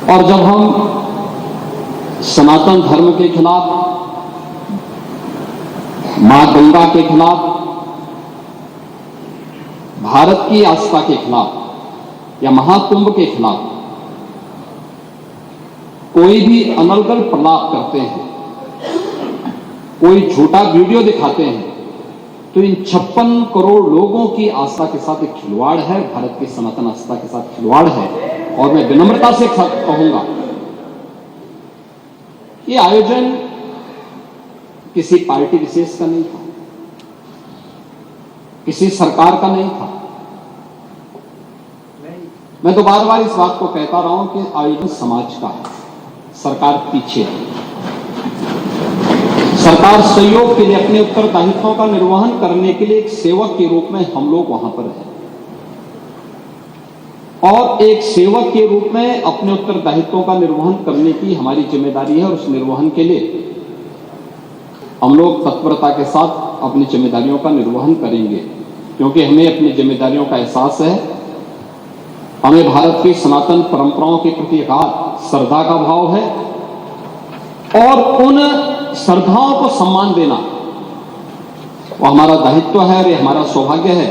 और जब हम सनातन धर्म के खिलाफ, मां गंगा के खिलाफ, भारत की आस्था के खिलाफ या महाकुंभ के खिलाफ कोई भी अनर्गल प्रलाप करते हैं, कोई झूठा वीडियो दिखाते हैं, तो इन 56 करोड़ लोगों की आस्था के साथ एक खिलवाड़ है, भारत की सनातन आस्था के साथ खिलवाड़ है। और मैं विनम्रता से कहूंगा, ये आयोजन किसी पार्टी विशेष का नहीं था, किसी सरकार का नहीं था। मैं तो बार बार इस बात को कहता रहा हूं कि आयोजन समाज का है, सरकार पीछे है। सरकार सहयोग के लिए, अपने उत्तरदायित्वों का निर्वहन करने के लिए एक सेवक के रूप में हम लोग वहां पर हैं, और एक सेवक के रूप में अपने उत्तरदायित्वों का निर्वहन करने की हमारी जिम्मेदारी है। और उस निर्वहन के लिए हम लोग तत्परता के साथ अपनी जिम्मेदारियों का निर्वहन करेंगे, क्योंकि हमें अपनी जिम्मेदारियों का एहसास है। हमें भारत की सनातन परंपराओं के प्रति अगाध श्रद्धा का भाव है, और उन श्रद्धाओं को सम्मान देना वो हमारा दायित्व है। और ये हमारा सौभाग्य है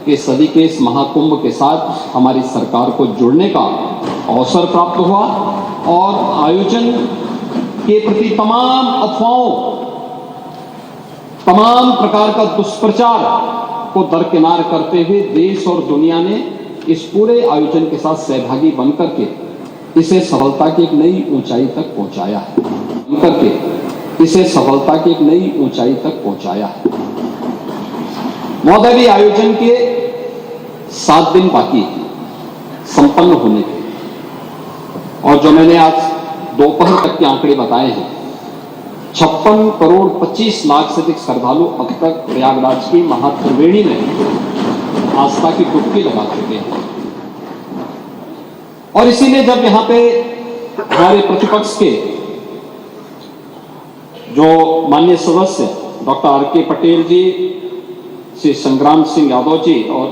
कि सदी के इस महाकुंभ के साथ हमारी सरकार को जुड़ने का अवसर प्राप्त हुआ, और आयोजन के प्रति तमाम अफवाहों, तमाम प्रकार का दुष्प्रचार को दरकिनार करते हुए देश और दुनिया ने इस पूरे आयोजन के साथ सहभागी बनकर के इसे सफलता की एक नई ऊंचाई तक पहुंचाया है, इसे सफलता की एक नई ऊंचाई तक पहुंचाया है। महोदय, आयोजन के 7 दिन बाकी संपन्न होने के, और जो मैंने आज दोपहर तक के आंकड़े बताए हैं, 56 करोड़ 25 लाख से अधिक श्रद्धालु अब तक प्रयागराज की महात्रिवेणी में आस्था की डुबकी लगा चुके हैं। और इसीलिए जब यहां पे हमारे प्रतिपक्ष के जो माननीय सदस्य डॉक्टर आर.के. पटेल जी, श्री संग्राम सिंह यादव जी और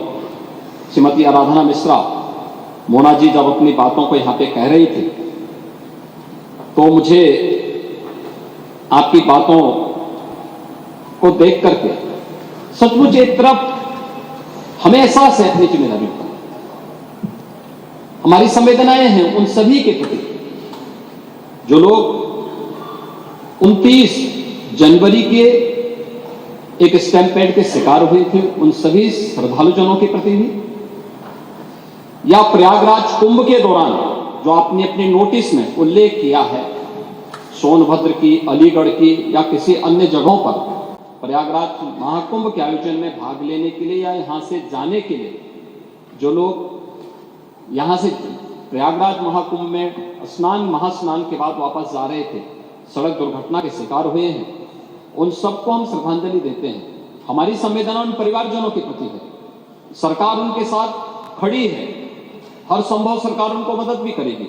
श्रीमती आराधना मिश्रा मोना जी जब अपनी बातों को यहां पे कह रही थी, तो मुझे आपकी बातों को देख करके सचमुच एक तरफ हमें एहसास है अपनी जिम्मेदारी का, हमारी संवेदनाएं हैं उन सभी के प्रति जो लोग 29 जनवरी के एक स्टैम्पेड के शिकार हुए थे, उन सभी श्रद्धालुजनों के प्रति भी, या प्रयागराज कुंभ के दौरान जो आपने अपने नोटिस में उल्लेख किया है, सोनभद्र की, अलीगढ़ की या किसी अन्य जगहों पर प्रयागराज महाकुंभ के आयोजन में भाग लेने के लिए या यहां से जाने के लिए जो लोग यहां से प्रयागराज महाकुंभ में महास्नान के बाद वापस जा रहे थे, सड़क दुर्घटना के शिकार हुए हैं, उन सबको हम श्रद्धांजलि देते हैं। हमारी संवेदना उन परिवारजनों के प्रति है, सरकार उनके साथ खड़ी है, हर संभव सरकार उनको मदद भी करेगी,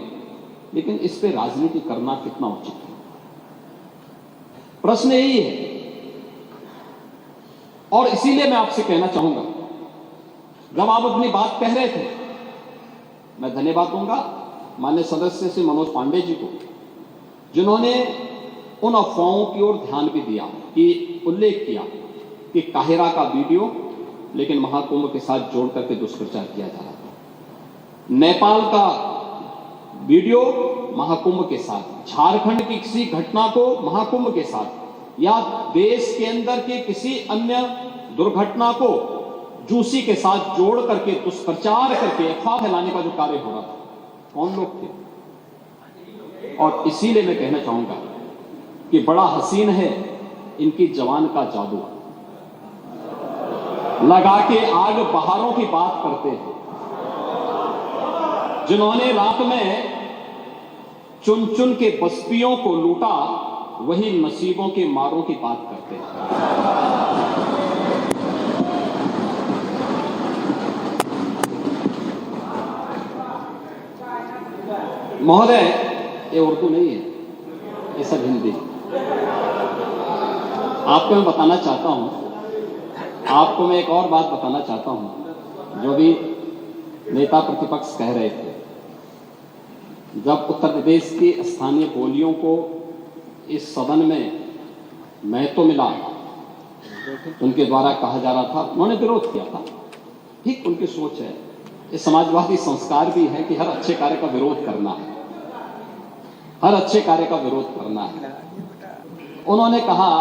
लेकिन इस पे राजनीति करना कितना उचित है, प्रश्न यही है। और इसीलिए मैं आपसे कहना चाहूंगा, जब आप अपनी बात कह रहे थे, मैं धन्यवाद दूंगा माननीय सदस्य श्री मनोज पांडे जी को, जिन्होंने उन अफवाहों की ओर ध्यान भी दिया, कि उल्लेख किया कि काहिरा का वीडियो लेकिन महाकुंभ के साथ जोड़ करके दुष्प्रचार किया जा रहा था, नेपाल का वीडियो महाकुंभ के साथ, झारखंड की किसी घटना को महाकुंभ के साथ, या देश के अंदर के किसी अन्य दुर्घटना को जूसी के साथ जोड़ करके दुष्प्रचार करके अफवाह फैलाने का जो कार्य हो रहा था, कौन लोग थे। और इसीलिए मैं कहना चाहूंगा कि बड़ा हसीन है इनकी जवान का जादू, लगा के आग बहारों की बात करते हैं, जिन्होंने रात में चुन चुन के बस्तियों को लूटा, वही नसीबों के मारों की बात करते हैं। महोदय, ये उर्दू नहीं है, ये सब हिंदी। आपको मैं बताना चाहता हूं, आपको मैं एक और बात बताना चाहता हूं, जो भी नेता प्रतिपक्ष कह रहे थे, जब उत्तर प्रदेश की स्थानीय बोलियों को इस सदन में महत्व मिला, उनके द्वारा कहा जा रहा था, उन्होंने विरोध किया था। ठीक उनकी सोच है, ये समाजवादी संस्कार भी है कि हर अच्छे कार्य का विरोध करना है, हर अच्छे कार्य का विरोध करना है। उन्होंने कहा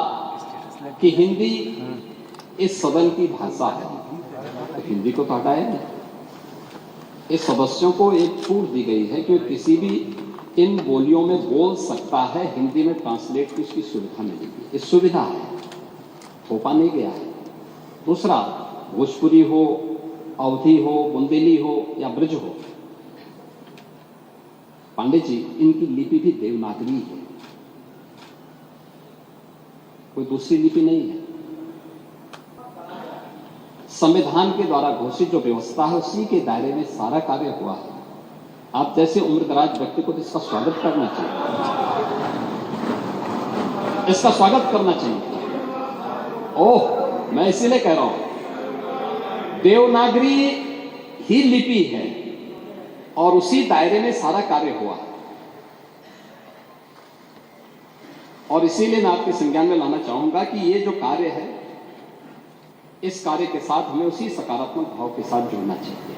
कि हिंदी इस सदन की भाषा है, तो हिंदी को तो हटाया नहीं। इस सदस्यों को एक छूट दी गई है कि किसी भी इन बोलियों में बोल सकता है, हिंदी में ट्रांसलेट की उसकी सुविधा मिलेगी। ये सुविधा है, थोपा नहीं गया है। दूसरा, भोजपुरी हो, अवधी हो, बुंदेली हो या ब्रज हो, पांडे जी इनकी लिपि भी देवनागरी है, कोई दूसरी लिपि नहीं है। संविधान के द्वारा घोषित जो व्यवस्था है उसी के दायरे में सारा कार्य हुआ है। आप जैसे उम्रदराज व्यक्ति को तो इसका स्वागत करना चाहिए, इसका स्वागत करना चाहिए। ओह, मैं इसीलिए कह रहा हूं, देवनागरी ही लिपि है और उसी दायरे में सारा कार्य हुआ है। और इसीलिए मैं आपके संज्ञान में लाना चाहूंगा कि ये जो कार्य है, इस कार्य के साथ हमें उसी सकारात्मक भाव के साथ जुड़ना चाहिए।